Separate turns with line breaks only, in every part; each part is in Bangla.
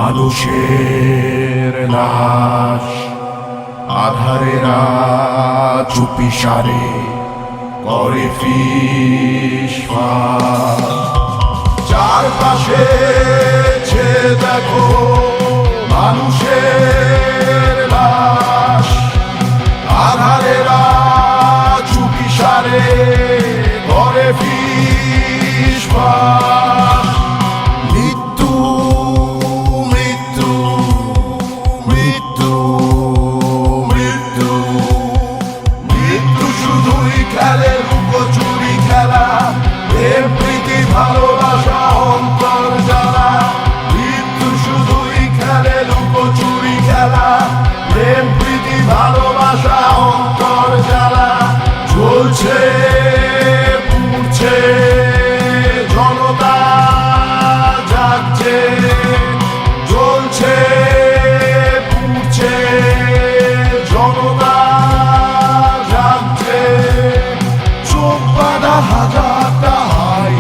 মানুষের লাশ আধারেরা চুপি সারে করে ফিসফাস। চারপাশে দেখো মানুষের লাশ আধারেরা চুপি সারে করে ফিসফাস। মৃত্যু মৃত্যু মৃত্যু মৃত্যু মৃত্যু শুধুই খেলে লুকোচুরি খেলা, প্রেম প্রীতি ভালোবাসা অন্তর জ্বালা। মৃত্যু শুধুই খেলে লুকোচুরি খেলা, প্রেম প্রীতি ভালোবাসা অন্তর জ্বালা। চলছে পুড়ছে জনতা জাগছে, জ্বলছে পুড়ছে জনতা জাগছে। চোখ বাঁধা হাজারটা high,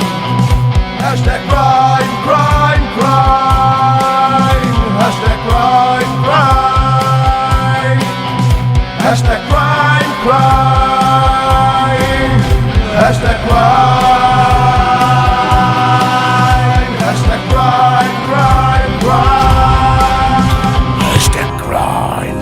hashtag crime crime crime, hashtag crime crime, hashtag crime crime, hashtag crime, hashtag crime crime crime, hashtag crime.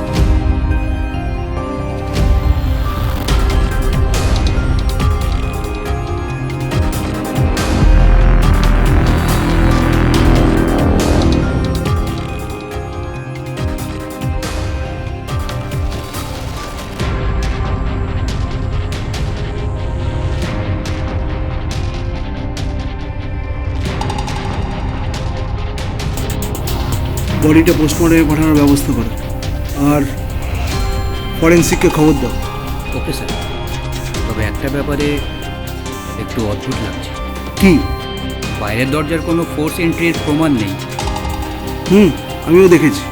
বডিটা পোস্টমর্টমে পাঠানোর ব্যবস্থা করো, আর ফরেন্সিককে খবর দাও।
ওকে স্যার, তবে একটা ব্যাপারে একটু অদ্ভুত লাগছে।
কি?
বাইরের দরজার কোনো ফোর্স এন্ট্রির প্রমাণ নেই।
আমিও দেখেছি।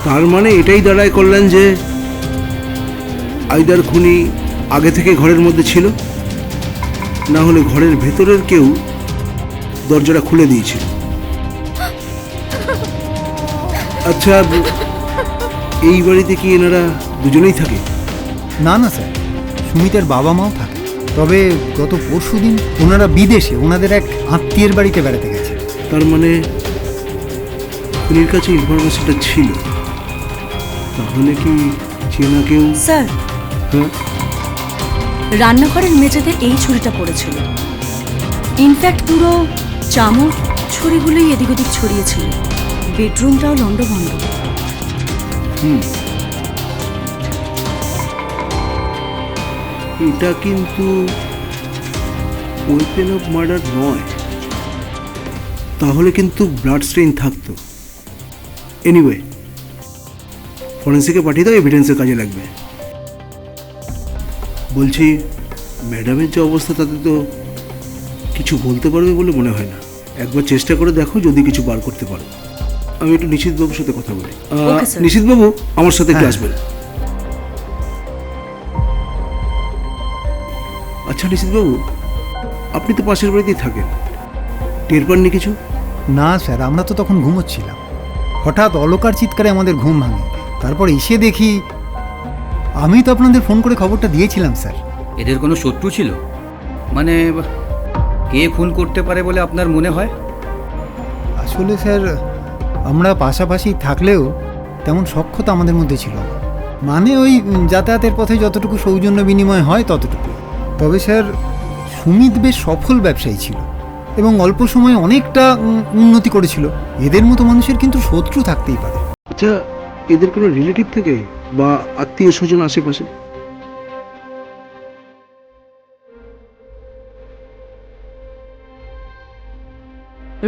তার মানে এটাই দাঁড়ায় করলেন যে আইদার খুনি আগে থেকে ঘরের মধ্যে ছিল, না হলে ঘরের ভেতরের কেউ দরজাটা খুলে দিয়েছিল। আচ্ছা, এই বাড়িতে কি এনারা দুজনেই থাকে?
না না স্যার, সুমিতের বাবা মাও থাকে, তবে গত পরশু দিন ওনারা বিদেশে ওনাদের এক আত্মীয়ের বাড়িতে বেড়াতে গেছে।
তার মানে খুনির কাছে ইনফরমেশনটা ছিল, তাহলে কি চেনা কেউ?
স্যার,
হ্যাঁ,
রান্নাঘরের মেঝেতে এই ছুরিটা পড়েছিল। ইনফ্যাক্ট পুরো চামচ ছুরিগুলোই এদিক ওদিক ছড়িয়েছিল। বেডরুমটাও লন্ডভন্ড।
এটা কিন্তু ওয়েপেন অফ মার্ডার নয়, তাহলে কিন্তু ব্লাড স্টেইন থাকতো। এনিওয়ে, ফরেন্সিকে পাঠিয়ে দাও, এভিডেন্সের কাজে লাগবে। বলছি, ম্যাডামের যে অবস্থা তাতে তো কিছু বলতে পারবে বলে মনে হয় না। একবার চেষ্টা করে দেখো, যদি কিছু বার করতে পারো। আমি একটু নিশীথবাবুর সাথে কথা বলি।
Okay, sir.
নিশীথবাবু আমার সাথে একটু আসবেন। আচ্ছা নিশীথবাবু, আপনি তো পাশের বাড়িতেই থাকেন, টের পাননি কিছু?
না স্যার, আমরা তো তখন ঘুমোচ্ছিলাম। হঠাৎ অলকার চিৎকারে আমাদের ঘুম ভাঙে। তারপর এসে দেখি, আমি তো আপনাদের ফোন করে খবরটা দিয়েছিলাম স্যার।
এদের কোনো শত্রু ছিল? মানে কে খুন করতে পারে বলে আপনার মনে হয়?
আসলে স্যার, আমরা পাশাপাশি থাকলেও তেমন সখ্যতা আমাদের মধ্যে ছিল না। মানে ওই যাতায়াতের পথে যতটুকু সৌজন্য বিনিময় হয় ততটুকু। তবে স্যার, সুমিত বেশ সফল ব্যবসায়ী ছিল এবং অল্প সময়ে অনেকটা উন্নতি করেছিল। এদের মতো মানুষের কিন্তু শত্রু থাকতেই পারে।
আচ্ছা, এদের কোনো রিলেটিভ থেকে বা আত্মীয় স্বজন আশেপাশে?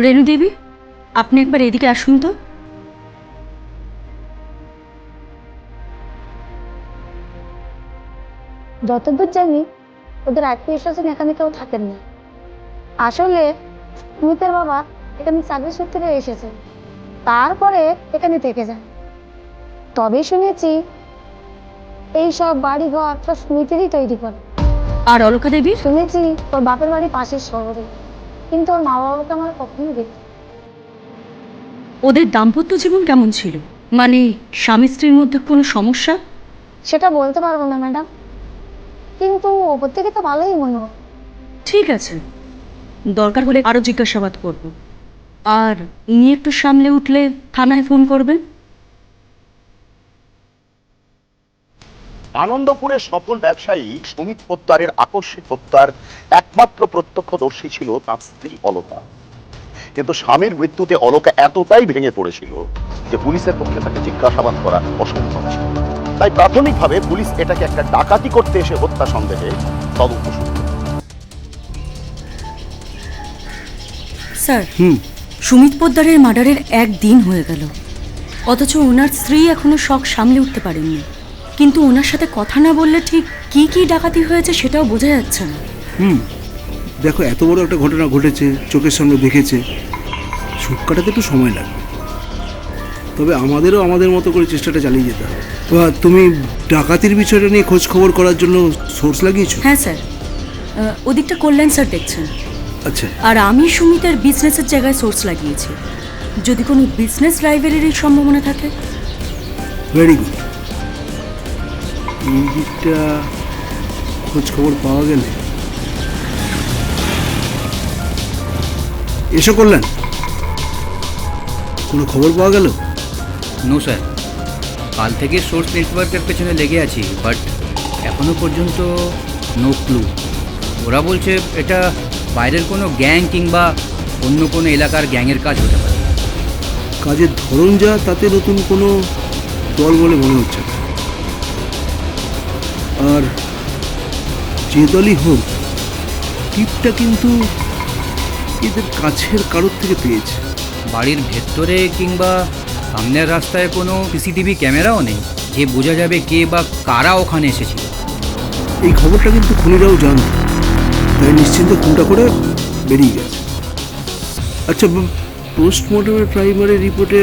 রেণু দেবী, আপনি একবার এদিকে আসুন তো।
যতদূর জানি ওদের আত্মীয় স্বজন এখানে কেউ থাকেন না। আসলে সুমিতের বাবা এখানে চাকরি সূত্রে এসেছে, তারপরে এখানে থেকে যান। তবে শুনেছি এই সব বাড়ি ঘর সব সুমিতেরই তৈরি করে।
আর অলকা দেবী?
শুনেছি ওর বাপের বাড়ি পাশের শহরে, কিন্তু ওর মা বাবাকে আমার কখনোই দেখি।
ওদের দাম্পত্য জীবন কেমন ছিল? মানে স্বামী স্ত্রীর মধ্যে কোনো সমস্যা?
সেটা বলতে পারবো না ম্যাডাম, কিন্তু ওপর থেকে তো ভালোই মনে হয়।
ঠিক আছে, দরকার হলে আরও জিজ্ঞাসাবাদ করব। আর ইনি একটু সামলে উঠলে থানায় ফোন করবেন।
আনন্দপুরের সফল ব্যবসায়ী সুমিত পোদ্দারের আকস্মিক হত্যার একমাত্র প্রত্যক্ষদর্শী ছিল তার স্ত্রী অলকা। কিন্তু স্বামীর মৃত্যুতে অলকা এতটাই ভেঙে পড়েছিল যে পুলিশের পক্ষে তাকে জিজ্ঞাসাবাদ করা অসম্ভব ছিল। তাই প্রাথমিকভাবে পুলিশ এটাকে একটা ডাকাতি করতে এসে হত্যা সন্দেহে তদন্ত শুরু করে।
স্যার, সুমিত পোদ্দারের মার্ডারের 1 দিন হয়ে গেল, অথচ ওনার স্ত্রী এখনো শক সামলে উঠতে পারেননি। কিন্তু ওনার সাথে কথা না বললে ঠিক কি কি ডাকাতি হয়েছে সেটাও বোঝা যাচ্ছে না।
দেখো, এত বড় একটা ঘটনা ঘটেছে, চোখের সামনে দেখেছে, সুখ কাটাতে একটু সময় লাগবে। তবে আমাদেরও আমাদের মতো করে চেষ্টাটা চালিয়ে যেতে হবে। তুমি ডাকাতির বিষয়টা নিয়ে খোঁজ খবর করার জন্য সোর্স লাগিয়েছো?
হ্যাঁ স্যার, ওদিকটা কল্যাণ স্যার দেখছেন,
আচ্ছা।
আর আমি সুমিতের বিজনেসের জায়গায় সোর্স লাগিয়েছি। যদি কোনো বিজনেস রাইভেলারির সম্ভাবনা থাকে।
Very good. এই দিকটা খোঁজ খবর পাওয়া গেলে এসো করলেন, কোনো খবর পাওয়া গেল?
নো স্যার, কাল থেকে সোর্স নেটওয়ার্কের পেছনে লেগে আছি, বাট এখনো পর্যন্ত নো ক্লু। ওরা বলছে এটা বাইরের কোনো গ্যাং কিংবা অন্য কোনো এলাকার গ্যাংয়ের কাজ হতে পারে।
কাজের ধরন যা, তাতে নতুন কোনো দল বলে মনে হচ্ছে না। আর যে দলই হোক, টিপটা কিন্তু এদের কাছের কারোর থেকে পেয়েছে।
বাড়ির ভেতরে কিংবা সামনের রাস্তায় কোনো সিসিটিভি ক্যামেরাও নেই যে বোঝা যাবে কে বা কারা ওখানে এসেছিল।
এই খবরটা কিন্তু খুনিরাও জানত, তাই নিশ্চিন্ত খুনটা করে বেরিয়ে গেছে। আচ্ছা, পোস্টমর্টমের প্রাইমারি রিপোর্টে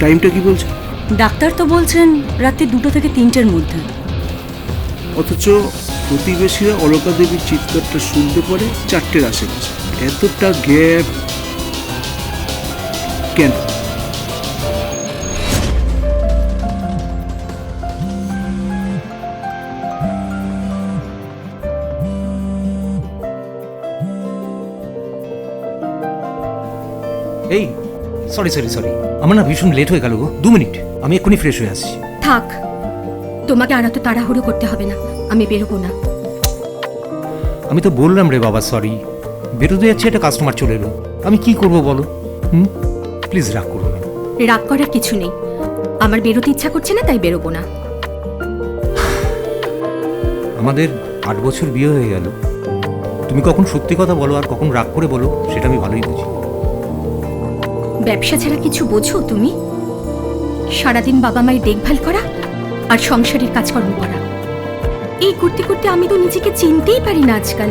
টাইমটা কি বলছে?
ডাক্তার তো বলছেন রাত্রি 2টা থেকে 3টের মধ্যে।
অথচ প্রতিবেশীরা অলকা দেবীর চিৎকারটা শুনতে পারে 4টের আশেপাশে। এতটা গ্যাপ কেন?
এই সরি আমার না ভীষণ লেট হয়ে গেল গো। 2 মিনিট, আমি এক্ষুনি ফ্রেশ হয়ে আসছি।
থাক, তোমাকে আর এত তাড়াহুড়ো করতে হবে না, আমি বেরোবো না।
আমি তো বললাম রে বাবা সরি, বেরোতে যাচ্ছে, একটা কাস্টমার চলে এলো, আমি কি করব বলো? প্লিজ রাগ করো না।
রাগ করার কিছু নেই, আমার বেরোতে ইচ্ছা করছে না তাই বেরোবো না।
আমাদের 8 বছর বিয়ে হয়ে গেল, তুমি কখন সত্যি কথা বলো আর কখন রাগ করে বলো সেটা আমি ভালোই বুঝি।
ব্যবসা ছাড়া কিছু বোঝো তুমি? সারাদিন বাবা মায়ের দেখভাল করা আর সংসারের কাজকর্ম করা, এই করতে করতে আমি তো নিজেকে চিনতেই পারি না আজকাল।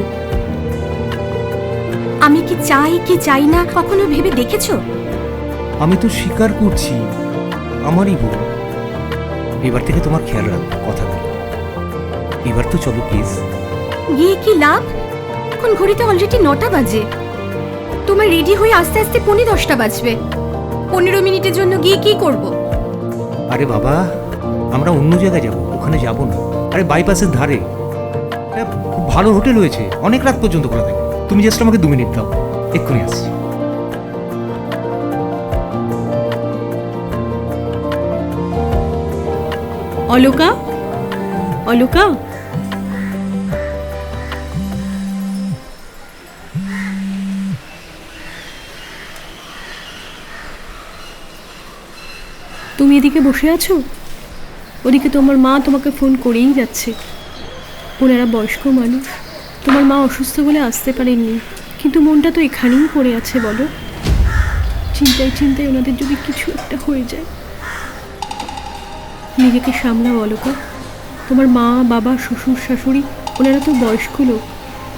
আমি কি চাই কি চাই না কখনো ভেবে দেখেছো?
আমি তো স্বীকার করছি আমারই ভুল। এবার থেকে তোমার খেয়াল রাখবো, কথা বলো। এবার তো চলো প্লিজ।
গিয়ে কি লাভ? এখন ঘড়িতে অলরেডি 9টা বাজে, তোমার রেডি হয়ে আস্তে আস্তে 10:45 বাজবে। 15 মিনিটের জন্য গিয়ে কি করব?
আরে বাবা, আমরা অন্য জায়গায় যাব, ওখানে যাব না। আরে বাইপাসের ধারে খুব ভালো হোটেল হয়েছে, অনেক রাত পর্যন্ত খোলা থাকে। তুমি জাস্ট আমাকে 2 মিনিট দাও, এক্ষুনি আসছি।
অলকা, অলকা,
তুমি এদিকে বসে আছো, ওদিকে তোমার মা তোমাকে ফোন করেই যাচ্ছে। ওনারা বয়স্ক মানুষ, তোমার মা অসুস্থ বলে আসতে পারেননি, কিন্তু মনটা তো এখানেই পড়ে আছে বলো। চিন্তায় চিন্তায় ওনাদের যদি কিছু একটা হয়ে যায়। নিজেকে সামলাও অলকা, তোমার মা বাবা শ্বশুর শাশুড়ি ওনারা তো বয়স্ক লোক,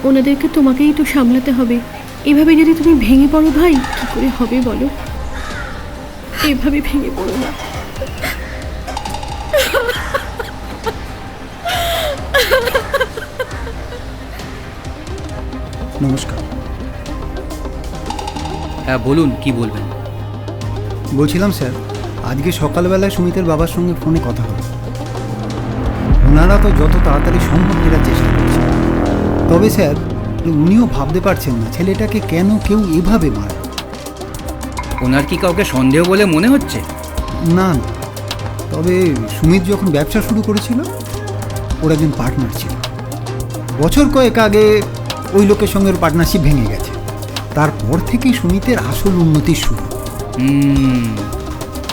ওনাদেরকে তোমাকেই তো সামলাতে হবে। এভাবে যদি তুমি ভেঙে পড়ো ভাই, কী করে হবে বলো? এভাবে ভেঙে পড়ো না।
নমস্কার।
হ্যাঁ বলুন, কি বলবেন?
বলছিলাম স্যার, আজকে সকালবেলায় সুমিতের বাবার সঙ্গে ফোনে কথা হলো। ওনারা তো যত তাড়াতাড়ি সম্ভব ফেরার চেষ্টা করছে। তবে স্যার, উনিও ভাবতে পারছেন না ছেলেটাকে কেন কেউ এভাবে মারে।
ওনার কি কাউকে সন্দেহ বলে মনে হচ্ছে?
না না, তবে সুমিত যখন ব্যবসা শুরু করেছিল ওর একজন পার্টনার ছিল। বছর কয়েক আগে ওই লোকের সঙ্গে ওর পার্টনারশিপ ভেঙে গেছে। তারপর থেকেই সুমিতের আসল উন্নতির শুরু।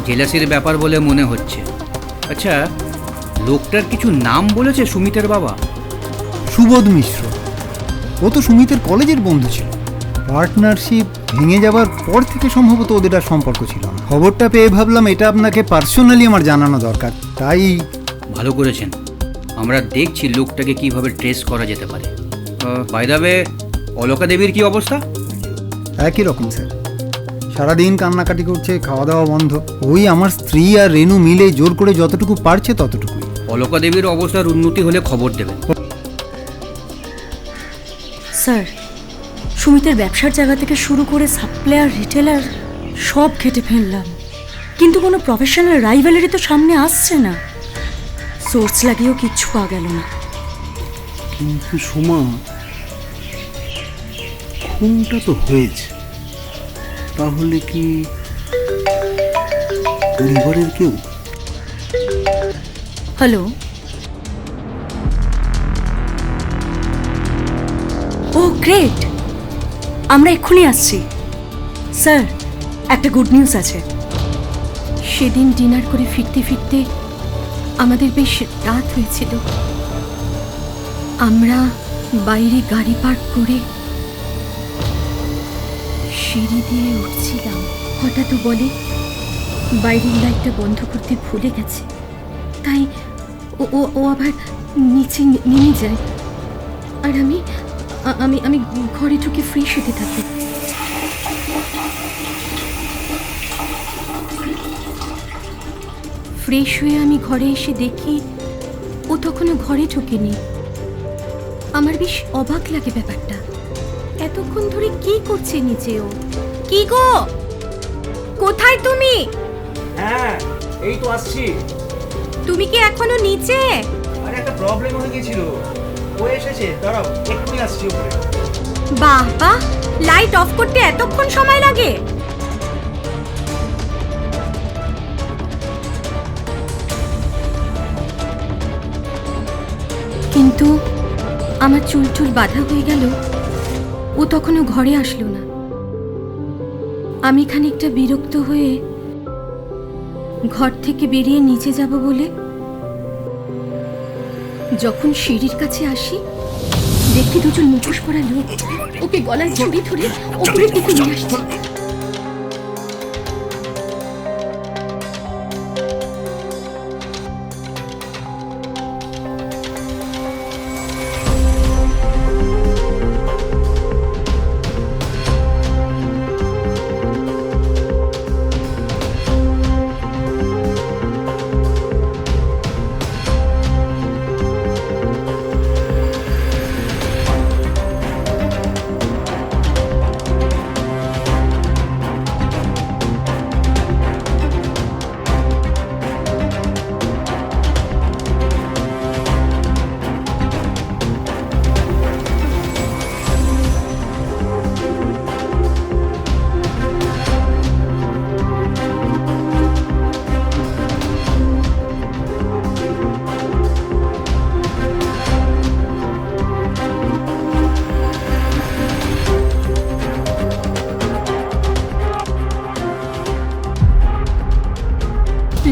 জেলাসির ব্যাপার বলে মনে হচ্ছে। আচ্ছা, লোকটার কিছু নাম বলেছে সুমিতের বাবা?
সুবোধ মিশ্র। ও তো সুমিতের কলেজের বন্ধু ছিল। পার্টনারশিপ ভেঙে যাওয়ার পর থেকে সম্ভবত ওদের আর সম্পর্ক ছিল না। খবরটা পেয়ে ভাবলাম এটা আপনাকে পার্সোনালি আমার জানানো দরকার, তাই।
ভালো করেছেন। আমরা দেখছি লোকটাকে কিভাবে ট্রেস করা যেতে পারে। বাই দ্য ওয়ে, অলকা দেবীর কি অবস্থা?
একই রকম স্যার, সারাদিন কান্নাকাটি করছে, খাওয়া দাওয়া বন্ধ। ওই আমার স্ত্রী আর রেনু মিলে জোর করে যতটুকু পারছে ততটুকুই।
অলকা দেবীর অবস্থার উন্নতি হলে খবর দেবেন।
স্যার, সুমিতের ব্যবসার জায়গা থেকে শুরু করে সাপ্লায়ার, রিটেলার সব ঘেটে ফেললাম, কিন্তু কোনো প্রফেশনাল রাইভালারি তো সামনে আসছে না। সোর্স লাগিয়েও কিচ্ছু পাওয়া গেল না।
কিন্তু সোমা, খুনটা তো হয়েছে, তাহলে কি পরিবারের কেউ?
হ্যালো, ও গ্রেট, আমরা এক্ষুনি আসছি। স্যার, একটা গুড নিউজ আছে।
সেদিন ডিনার করে ফিরতে ফিরতে আমাদের বেশ রাত হয়েছিল। আমরা বাইরে গাড়ি পার্ক করে সিঁড়ি দিয়ে উঠছিলাম, হঠাৎ বলে বাইরের লাইটটা বন্ধ করতে ভুলে গেছে, তাই ও আবার নিচে নেমে যায়। আর আমি আমি আমি ঘরে ঢুকে ফ্রেশ হতে থাকি। ফ্রেশ হয়ে আমি ঘরে এসে দেখি ও তখনও ঘরে ঢোকেনি। আমার বেশ অবাক লাগে ব্যাপারটা। এতক্ষণ ধরে কি করছে নিচে ও? কি গো, কোথায় তুমি?
হ্যাঁ, এই তো আসছি।
তুমি কি এখনো নিচে?
আরে একটা প্রবলেম হয়ে গিয়েছিল, ও এসেছে, দাঁড়াও এক্ষুনি আসছি উপরে।
বাহ বাহ, লাইট অফ করতে এতক্ষণ সময় লাগে? কিন্তু আমার চুল চুল বাঁধা হয়ে গেল, ও তখনও ঘরে আসলো না। আমি খানিকটা বিরক্ত হয়ে ঘর থেকে বেরিয়ে নিচে যাব বলে যখন সিঁড়ির কাছে আসি, দেখি দুজন মুখোশ পরা লোক ওকে গলায় জড়ি ধরে ওপরের দিকে নিয়ে আসছে।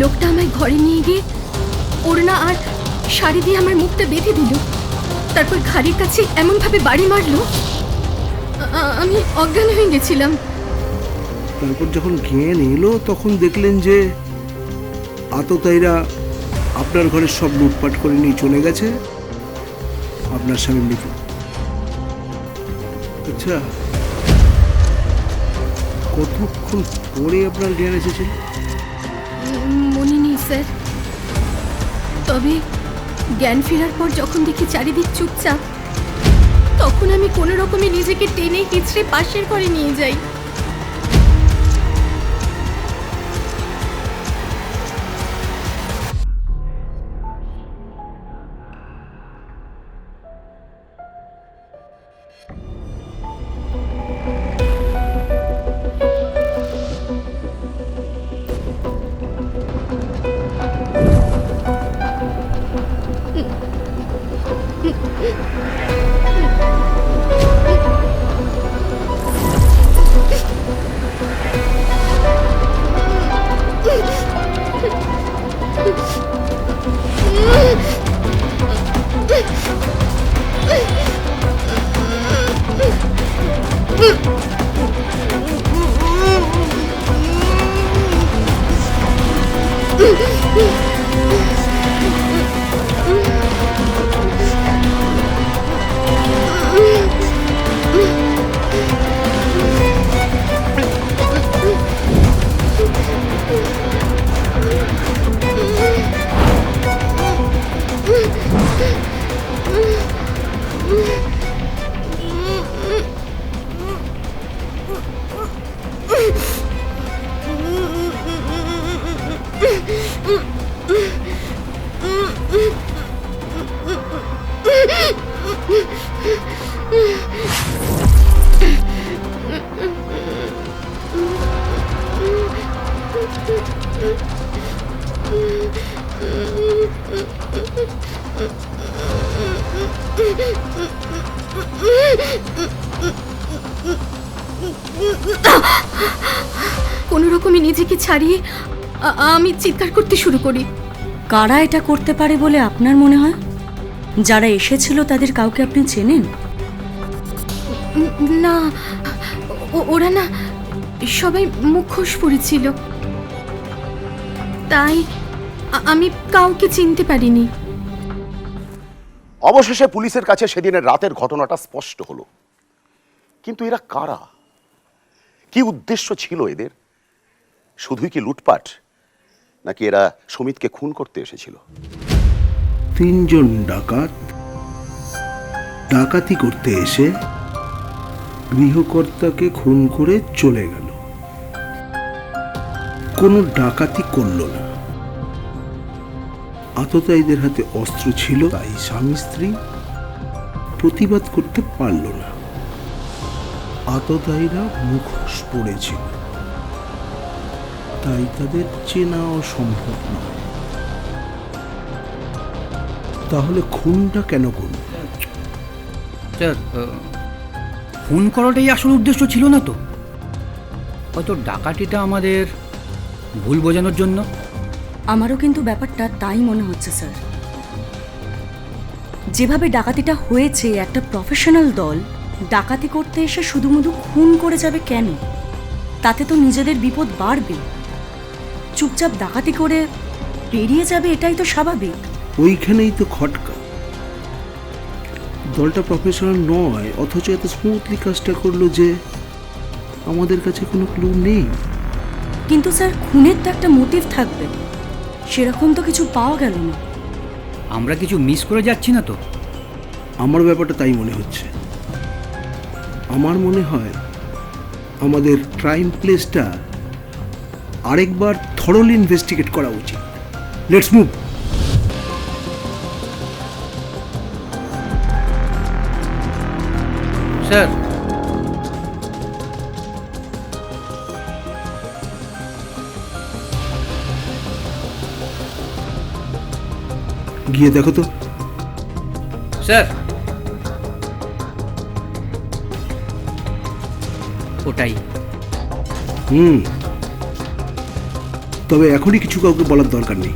লোকটা আমায় ঘরে নিয়ে গিয়ে ওড়না আর শাড়ি দিয়ে আমার মুখটা বেঁধে দিল, তারপর ঘাড়ির কাছে এমনভাবে বাড়ি মারলো আমি অজ্ঞান হয়ে গেছিলাম।
তারপর যখন জ্ঞান এলো তখন দেখলেন যে আততায়ীরা আপনার ঘরের সব লুটপাট করে নিয়ে চলে গেছে, আপনার স্বামী মৃত। আচ্ছা, কতক্ষণ পরে আপনার জ্ঞান এসেছে?
মনে নেই স্যার, তবে জ্ঞান ফেরার পর যখন দেখি চারিদিক চুপচাপ, তখন আমি কোনো রকমে নিজেকে টেনে হিচড়ে পাশের ঘরে নিয়ে যাই।
কোনো রকমে নিজেকে ছাড়িয়ে আমি চিৎকার করতে শুরু করি।
কারা এটা করতে পারে বলে আপনার মনে হয়? যারা এসেছিল তাদের কাউকে আপনি চেনেন?
না, ওরা না সবাই মুখোশ পড়েছিল, তাই আমি কাউকে চিনতে পারিনি।
অবশেষে পুলিশের কাছে সেদিনের রাতের ঘটনাটা স্পষ্ট হলো। কিন্তু এরা কারা? কি উদ্দেশ্য ছিল এদের? শুধুই কি লুটপাট, নাকি এরা সুমিতকে খুন করতে এসেছিল?
3 জন ডাকাত ডাকাতি করতে এসে গৃহকর্তাকে খুন করে চলে গেল। কোনো ডাকাতি করলো না। আততায়ীদের হাতে অস্ত্র ছিল, তাই স্বামী স্ত্রী প্রতিবাদ করতে পারল না। আততায়ীরা মুখোশ পড়েছিল, তাই তাদের চেনাও সম্ভব নয়। তাহলে খুনটা কেন করল?
স্যার, খুন করাটাই আসল উদ্দেশ্য ছিল না তো? হয়তো ডাকাতিটা আমাদের ভুল বোঝানোর জন্য।
আমারও কিন্তু ব্যাপারটা তাই মনে হচ্ছে স্যার। যেভাবে ডাকাতিটা হয়েছে, একটা প্রফেশনাল দল ডাকাতি করতে এসে শুধুমুধু খুন করে যাবে কেন? তাতে তো নিজেদের বিপদ বাড়বে। চুপচাপ ডাকাতি করে বেরিয়ে যাবে, এটাই তো স্বাভাবিক।
ওইখানেই তো খটকা। দলটা প্রফেশনাল নয়, অথচ এত স্মুথলি কাজটা করলো যে আমাদের কাছে কোনো ক্লু নেই।
কিন্তু স্যার, খুনের তো একটা মোটিভ থাকবে, সেরকম তো কিছু পাওয়া গেল না।
আমরা কিছু মিস করে যাচ্ছি না তো?
আমার ব্যাপারটা তাই মনে হচ্ছে। আমার মনে হয় আমাদের ক্রাইম প্লেসটা আরেকবার থরলি ইনভেস্টিগেট করা উচিত। Let's move.
স্যার,
গিয়ে দেখো তো।
স্যার, ওটাই।
তবে এখনই কিছু কাউকে বলার দরকার নেই,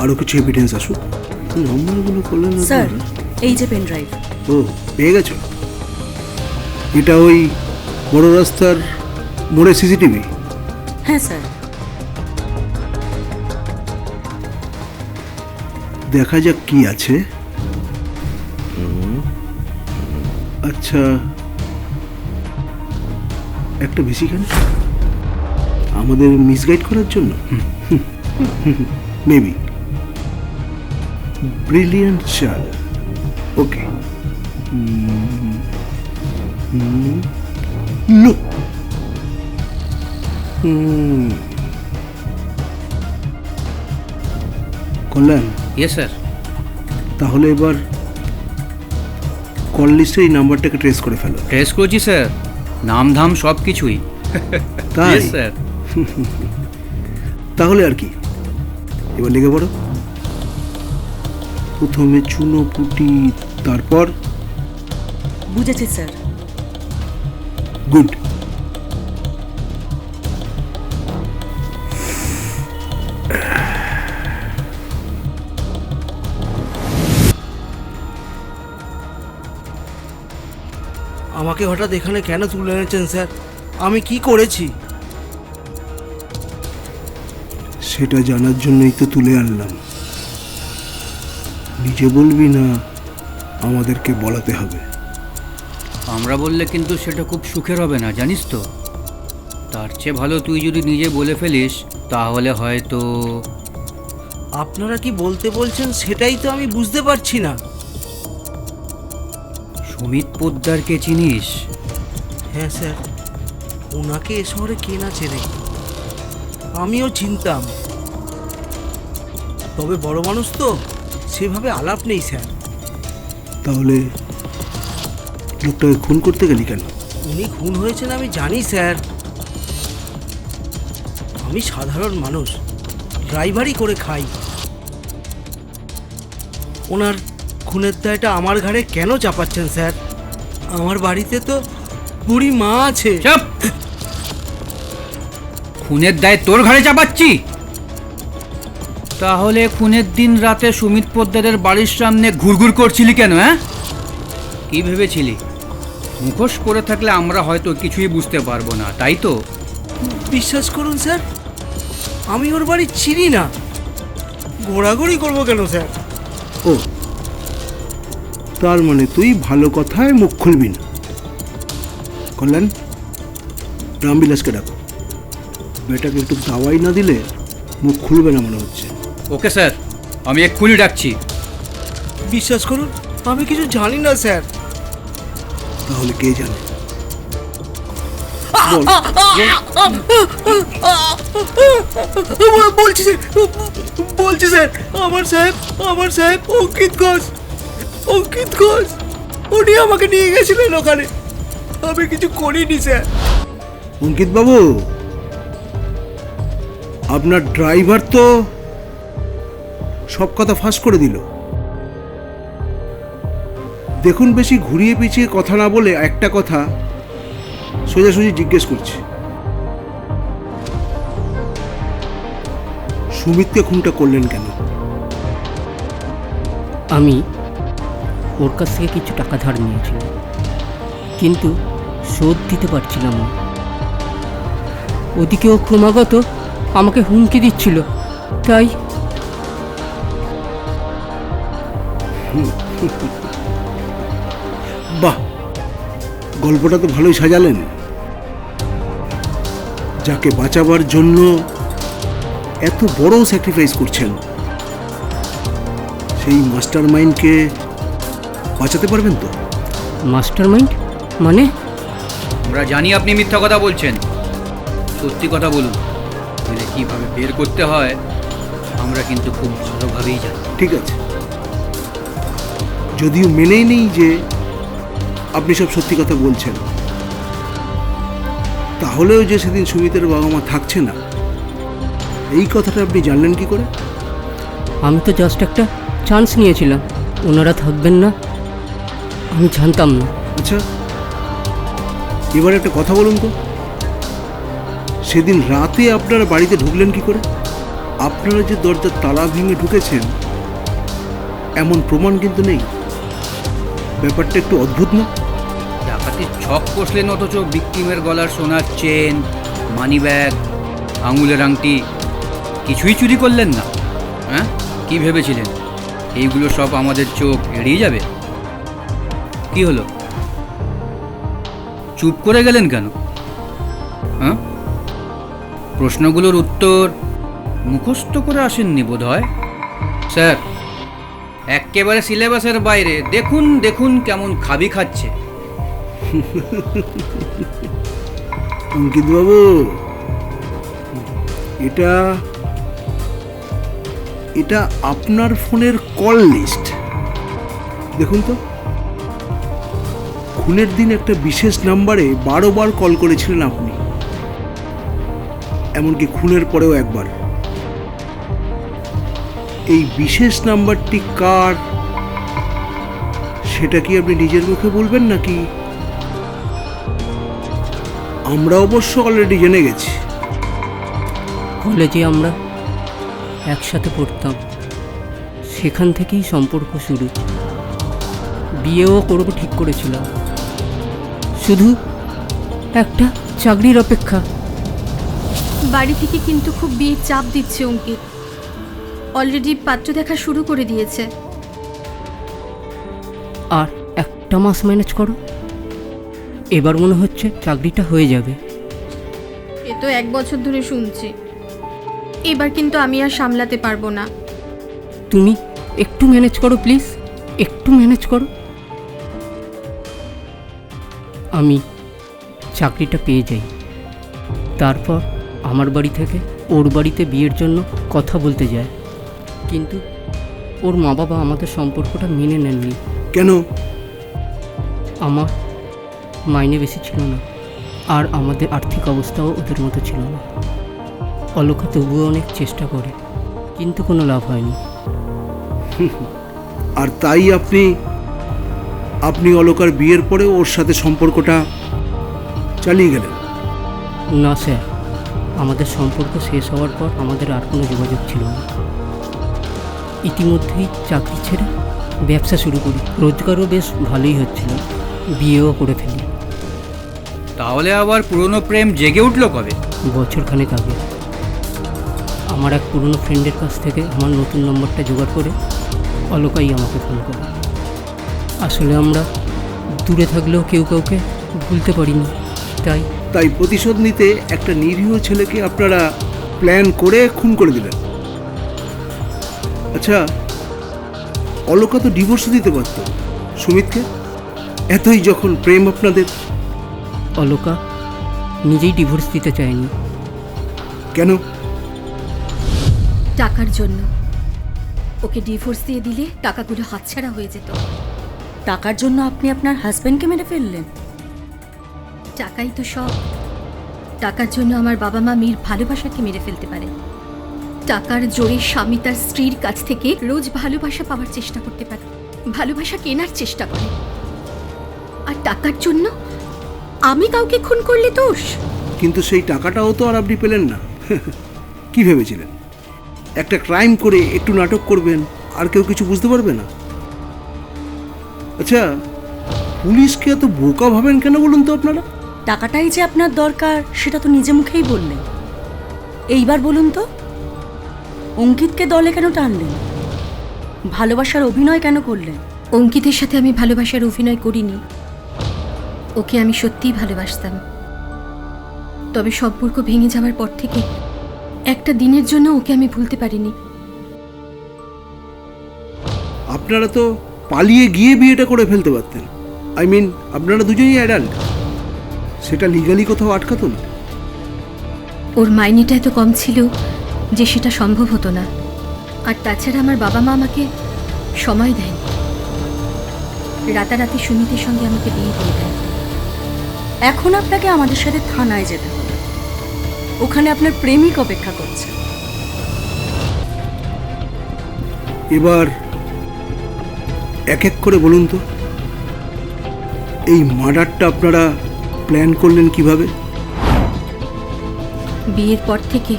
আরো কিছু এভিডেন্স আসুক। নম্বরগুলো করলেন না
স্যার,
আপনারা?
এই যে পেন ড্রাইভ।
ও, পেয়ে গেছো? এটা ওই বড় রাস্তার মোড়ে সিসিটিভি?
হ্যাঁ স্যার।
দেখা যাক কি আছে। আচ্ছা, একটা বেশিখানে আমাদের মিসগাইড করার জন্য? মেবি। ব্রিলিয়ান্ট চাল। ওকে, লুক। কল্যাণ,
ইয়েস স্যার।
তাহলে এবার কল লিস্টে এই নাম্বারটাকে ট্রেস করে ফেলো।
ট্রেস করেছি স্যার, নাম ধাম সব কিছুই।
তাই?
Yes sir.
তাহলে আর কি, এবার লেগে পড়ো। প্রথমে চুনোপুটি, তারপর?
বুঝেছি স্যার।
গুড। আমাকে হঠাৎ এখানে কেন তুলে এনেছেন স্যার? আমি কি করেছি? সেটা জানার জন্যই তো তুলে আনলাম। নিজে বলবি না আমাদেরকে বলাতে হবে?
আমরা বললে কিন্তু সেটা খুব সুখের হবে না, জানিস তো। তার চেয়ে ভালো তুই যদি নিজে বলে ফেলিস, তাহলে হয়তো।
আপনারা কি বলতে বলছেন সেটাই তো আমি বুঝতে পারছি না।
সুমিত পোদ্দারকে চিনিস?
হ্যাঁ স্যার, ওনাকে এ শহরে কে না চেনে, আমিও চিনতাম। তবে বড় মানুষ তো, সেভাবে আলাপ নেই স্যার। তাহলে লোকটাকে খুন করতে গেলি কেন? উনি খুন হয়েছেন আমি জানি স্যার। আমি সাধারণ মানুষ, ড্রাইভারি করে খাই। ওনার খুনের দায়টা আমার ঘাড়ে কেন চাপাচ্ছেন স্যার? আমার বাড়িতে তো বুড়ি মা আছে।
চুপ! খুনের দায় তোর ঘাড়ে চাপাচ্ছি? তাহলে খুনের দিন রাতে সুমিত পোদ্দারের বাড়ির সামনে ঘুরঘুর করছিলি কেন? হ্যাঁ, কি ভেবেছিলি মুখোশ পরে থাকলে আমরা হয়তো কিছুই বুঝতে পারবো না, তাই তো?
বিশ্বাস করুন স্যার, আমি ওর বাড়ি চিনি না। ঘোরাঘুরি করবো কেন স্যার? ও, তার মানে তুই ভালো কথায় মুখ খুলবি না। কল্যাণ, রামবিলাসকে ডাকো। বেটাকে একটু দাওয়াই না দিলে মুখ খুলবে না মনে হচ্ছে।
ওকে স্যার, আমি এক্ষুনি ডাকছি।
বিশ্বাস করুন, আমি কিছু জানি না স্যার। তাহলে কে জানে? বলছি স্যার, বলছি স্যার, আমার সাহেব অঙ্কিত ঘোষ, উনি আমাকে নিয়ে গেছিলেন ওখানে। আমি কিছু করিনি স্যার। অঙ্কিত বাবু, আপনার ড্রাইভার তো সব কথা ফাঁস করে দিল। দেখুন, বেশি ঘুরিয়ে পিছিয়ে কথা না বলে একটা কথা সোজাসুজি জিজ্ঞেস করছি। সুমিতকে খুনটা করলেন কেন?
আমি ওর কাছ থেকে কিছু টাকা ধার নিয়েছিলাম, কিন্তু শোধ দিতে পারছিলাম না। ওদিকে ও ক্রমাগত আমাকে হুমকি দিচ্ছিল, তাই।
বাহ, গল্পটা তো ভালোই সাজালেন। যাকে বাঁচাবার জন্য এত বড় স্যাক্রিফাইস করছেন, সেই মাস্টার মাইন্ডকে বাঁচাতে পারবেন তো?
মাস্টার মাইন্ড মানে?
আমরা জানি আপনি মিথ্যা কথা বলছেন, সত্যি কথা বলুন। তাহলে কীভাবে বের করতে হয় আমরা কিন্তু খুব ভালোভাবেই জানি।
ঠিক আছে, যদিও মেনেই নেই যে আপনি সব সত্যি কথা বলছেন, তাহলেও যে সেদিন সুমিতের বাবা মা থাকছে না, এই কথাটা আপনি জানলেন কি করে?
আমি তো জাস্ট একটা চান্স নিয়েছিলাম, ওনারা থাকবেন না আমি জানতাম না।
আচ্ছা, এবার একটা কথা বলুন তো, সেদিন রাতে আপনারা বাড়িতে ঢুকলেন কি করে? আপনারা যে দরজার তালা ভেঙে ঢুকেছেন এমন প্রমাণ কিন্তু নেই। ব্যাপারটা একটু অদ্ভুত না?
ডাকাতির ছক কষলেন, অথচ ভিকটিমের গলার সোনার চেন, মানি ব্যাগ, আঙুলের আংটি কিছুই চুরি করলেন না। হ্যাঁ, কি ভেবেছিলেন এইগুলো সব আমাদের চোখ এড়িয়ে যাবে? কি হলো, চুপ করে গেলেন কেন? হ্যাঁ, প্রশ্নগুলোর উত্তর মুখস্থ করে আসেননি বোধ হয়। স্যার, একেবারে সিলেবাসের বাইরে। দেখুন দেখুন কেমন খাবি খাচ্ছে।
অঙ্কিত বাবু, এটা আপনার ফোনের কল লিস্ট। দেখুন তো, খুনের দিন একটা বিশেষ নাম্বারে 12 বার কল করেছিলেন আপনি, এমনকি খুনের পরেও একবার। এই বিশেষ নাম্বারটি কার সেটা কি আপনি নিজের মুখে বলবেন নাকি? আমরা অবশ্য অলরেডি জেনে গেছি।
কলেজে আমরা একসাথে পড়তাম, সেখান থেকেই সম্পর্ক শুরু। বিয়েও করবো ঠিক করেছিলাম, শুধু একটা চাকরির অপেক্ষা।
বাড়ি থেকে কিন্তু খুব বিয়ের চাপ দিচ্ছে অঙ্কিত। অলরেডি পাত্র দেখা শুরু করে দিয়েছে।
আর একটা মাস ম্যানেজ করো, এবার মনে হচ্ছে চাকরিটা হয়ে যাবে।
এ তো 1 বছর ধরে শুনছি। এবার কিন্তু আমি আর সামলাতে পারবো না।
তুমি একটু ম্যানেজ করো প্লিজ, একটু ম্যানেজ করো। আমি চাকরিটা পেয়ে যাই, তারপর আমার বাড়ি থেকে ওর বাড়িতে বিয়ের জন্য কথা বলতে যায়, কিন্তু ওর মা বাবা আমাদের সম্পর্কটা মেনে নেননি।
কেন?
আমার মাইনে বেশি ছিল না, আর আমাদের আর্থিক অবস্থাও ওদের মতো ছিল না। অলকা তবুও অনেক চেষ্টা করে, কিন্তু কোনো লাভ হয়নি।
আর তাই আপনি অলকার বিয়ের পরে ওর সাথে সম্পর্কটা চালিয়ে গেলেন?
না স্যার, আমাদের সম্পর্ক শেষ হওয়ার পর আমাদের আর কোনো যোগাযোগ ছিল না। ইতিমধ্যেই চাকরি ছেড়ে ব্যবসা শুরু করি, রোজগারও বেশ ভালোই হচ্ছিল, বিয়েও করে ফেলি।
তাহলে আবার পুরনো প্রেম জেগে উঠলো কবে?
বছরখানেক আগে আমার এক পুরনো ফ্রেন্ডের কাছ থেকে আমার নতুন নম্বরটা জোগাড় করে অলকাই আমাকে ফোন করে। আসলে আমরা দূরে থাকলেও কেউ কাউকে ভুলতে পারিনি,
তাই প্রতিশোধ নিতে একটা নিরীহ ছেলেকে আপনারা প্ল্যান করে খুন করে দিলেন। আচ্ছা, অলকা তো ডিভোর্স দিতে পারত সুমিতকে, এতই যখন প্রেম আপনাদের।
অলকা নিজেই ডিভোর্স দিতে চায়নি।
কেন?
টাকার জন্য। ওকে ডিভোর্স দিয়ে দিলে টাকাগুলো হাতছাড়া হয়ে যেত।
টাকার জন্য আপনি আপনার হাজবেন্ডকে মেরে ফেললেন?
টাকাই তো সব। টাকার জন্য আমার বাবা মা মেয়ের ভালোবাসাকে মেরে ফেলতে পারে। টাকার জোরে স্বামী তার স্ত্রীর কাছ থেকে রোজ ভালোবাসা পাওয়ার চেষ্টা করতে পারে, ভালোবাসা কেনার চেষ্টা করে। আর টাকার জন্য আমি কাউকে খুন করলে দোষ?
কিন্তু সেই টাকাটাও তো আর আপনি পেলেন না। কি ভেবেছিলেন একটা ক্রাইম করে একটু নাটক করবেন আর কেউ কিছু বুঝতে পারবে না? আচ্ছা, পুলিশকে এত বোকা ভাবেন কেন বলুন তো আপনারা?
টাকাটাই যে আপনার দরকার সেটা তো নিজে মুখেই বললেন। এইবার বলুন তো, অঙ্কিতকে দলে কেন টানলেন? ভালোবাসার অভিনয় কেন করলেন?
অঙ্কিতের সাথে আমি ভালোবাসার অভিনয় করিনি। ওকে আমি সত্যিই ভালোবাসতাম, তবে সম্পর্ক ভেঙে যাওয়ার পর থেকে একটা দিনের জন্য ওকে আমি ভুলতে পারিনি।
আপনারা তো পালিয়ে গিয়ে বিয়েটা করে ফেলতে পারতেন। আপনারা দুজনেই অ্যাডাল্ট, সেটা লিগালি কোথাও আটকাতো না?
ওর মাইনেটা এত কম ছিল যে সেটা সম্ভব হতো না। আর তাছাড়া আমার বাবা মা আমাকে সময় দেয়নি। রাতারাতি সুমিতের সঙ্গে আমাকে বিয়ে দিয়ে দেয়।
এখন আপনাকে আমাদের সাথে থানায় যেতে হবে, ওখানে আপনার প্রেমিক অপেক্ষা করছে।
এবার এক এক করে বলুন তো, এই মার্ডারটা আপনারা প্ল্যান করলেন কিভাবে?
বিয়ের পর থেকে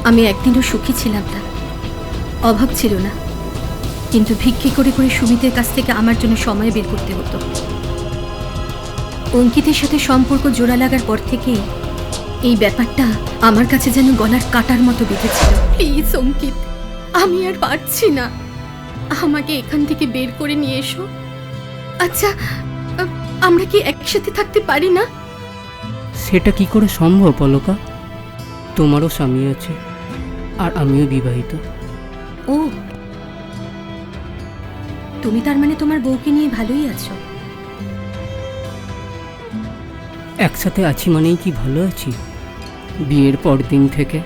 আমি একদিনও সুখী ছিলাম না, অভাব ছিল না, কিন্তু ভিক্ষে করে করে সুমিতের কাছ থেকে আমার জন্য সময় বের করতে হতো। অঙ্কিতের সাথে সম্পর্ক জোড়া লাগার পর থেকেই এই ব্যাপারটা আমার কাছে যেন গলার কাটার মতো বেঁধেছিল। প্লিজ অঙ্কিত, আমি আর পারছি না, আমাকে এখান থেকে বের করে নিয়ে এসো। আচ্ছা, আমরা কি একসাথে থাকতে পারি না?
সেটা কি করে সম্ভব অলকা? তোমারও স্বামী আছে আর আমিও বিবাহিত।
ও, তুমি তার মানে তোমার বউকে নিয়ে ভালোই আছো?
একসাথে আছি মানেই কি ভালো আছি? বিয়ের পর দিন থেকে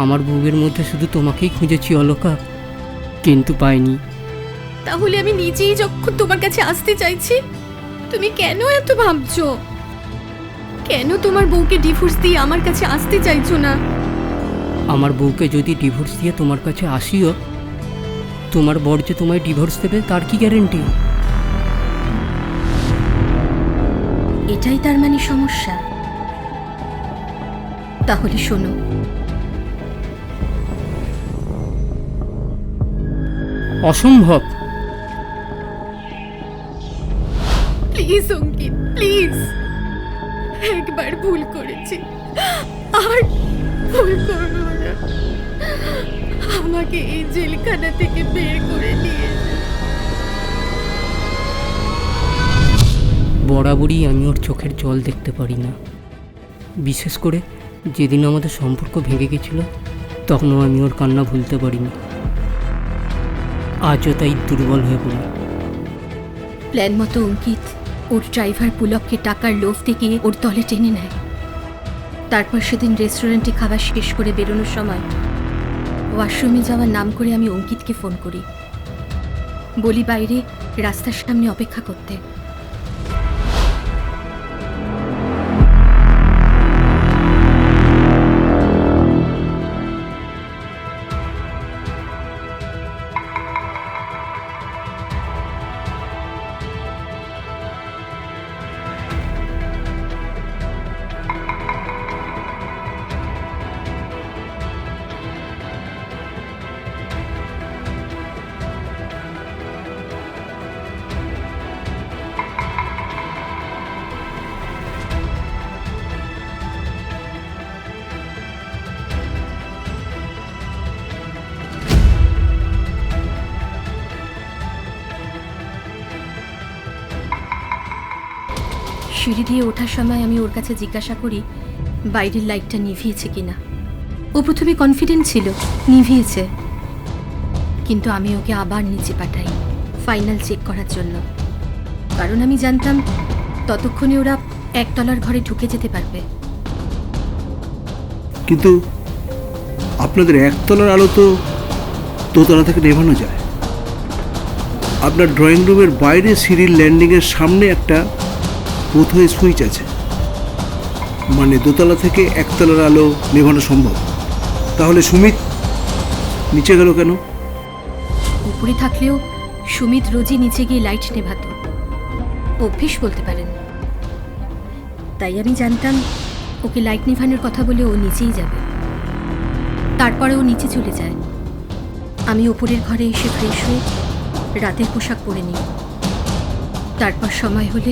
আমার বউয়ের মধ্যে শুধু তোমাকেই খুঁজেছি অলকা, কিন্তু পাইনি।
তাহলে আমি নিজেই যখন তোমার কাছে আসতে চাইছি, তুমি কেন এত ভাবছো? কেন তোমার বউকে ডিভোর্স দিয়ে আমার কাছে আসতে চাইছো না?
আমার বউকে যদি ডিভোর্স দিয়ে তোমার কাছে আসিও, তোমার বর যে তোমায় ডিভোর্স দেবে তার কি গ্যারেন্টি?
এটাই তার মানে সমস্যা? তাহলে শোনো,
অসম্ভব।
প্লিজ অঙ্কিত, প্লিজ, একবার ভুল করেছি, আর ভুল করবো না। আমাকে এই জেলখানা থেকে বের করে নিয়ে এসো।
বরাবরই আমি ওর চোখের জল দেখতে পারি না, বিশেষ করে যেদিন আমাদের সম্পর্ক ভেঙে গেছিল, তখনও আমি ওর কান্না ভুলতে পারিনি। আজও তাই দুর্বল হয়ে পড়ি।
প্ল্যান মতো অঙ্কিত ওর ড্রাইভার পুলককে টাকার লোভ দেখিয়ে ওর দলে টেনে নেয়। তারপর সেদিন রেস্টুরেন্টে খাবার শেষ করে বেরোনোর সময় ওয়াশরুমে যাওয়ার নাম করে আমি অঙ্কিতকে ফোন করি, বলি বাইরে রাস্তার সামনে অপেক্ষা করতে। সিঁড়ি দিয়ে ওঠার সময় আমি ওর কাছে জিজ্ঞাসা করি বাইরের লাইটটা নিভিয়েছে কিনা। ও প্রথমে কনফিডেন্ট ছিল নিভিয়েছে, কিন্তু আমি ওকে আবার নিচে পাঠাই ফাইনাল চেক করার জন্য, কারণ আমি জানতাম ততক্ষণে ওরা একতলার ঘরে ঢুকে যেতে পারবে।
কিন্তু আপনাদের একতলার আলো তো দোতলা থেকে নেভানো যায়। আপনার ড্রয়িং রুমের বাইরে সিঁড়ির ল্যান্ডিংয়ের সামনে একটা বোধ হয়ে সুইচ আছে, মানে দোতলা থেকে একতলার আলো নেভানো সম্ভব। তাহলে সুমিত নিচে গেল কেন?
উপরে থাকলেও সুমিত রোজই নিচে গিয়ে লাইট নেভাত, অভ্যেস বলতে পারেন। তাই আমি জানতাম ওকে লাইট নেভানোর কথা বলে ও নিচেই যাবে। তারপরে ও নিচে চলে যায়। আমি ওপরের ঘরে এসে ফ্রেশ হয়ে রাতের পোশাক পরে নিই। তারপর সময় হলে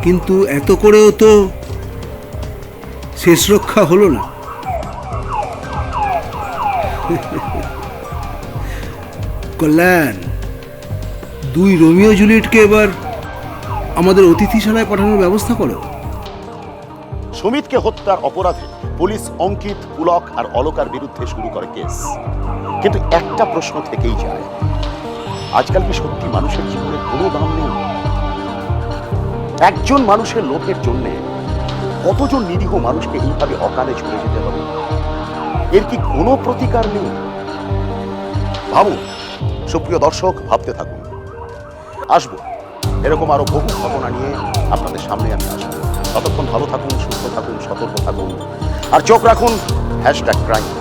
কিন্তু এত করেও তো শেষ রক্ষা হলো না। কল্যাণ, 2 রোমিও জুলিয়েটকে এবার আমাদের অতিথিশালায় পাঠানোর ব্যবস্থা করো।
সুমিতকে হত্যার অপরাধে পুলিশ অঙ্কিত, পুলক আর অলকার বিরুদ্ধে শুরু করে কেস। কিন্তু একটা প্রশ্ন থেকেই যায়, আজকাল কি সত্যি মানুষের জীবনের কোনো দাম নেই? একজন মানুষের লোভের জন্য কতজন নিরীহ মানুষকে এইভাবে অকালে চলে যেতে হবে? এর কি কোনো প্রতিকার নেই? ভাবুন, সুপ্রিয় দর্শক, ভাবতে থাকুন, আসবো এরকম আরো বহু ঘটনা নিয়ে আপনাদের সামনে আমি আসবো। ততক্ষণ ভালো থাকুন, সুস্থ থাকুন, সতর্ক থাকুন, আর চোখ রাখুন #crime।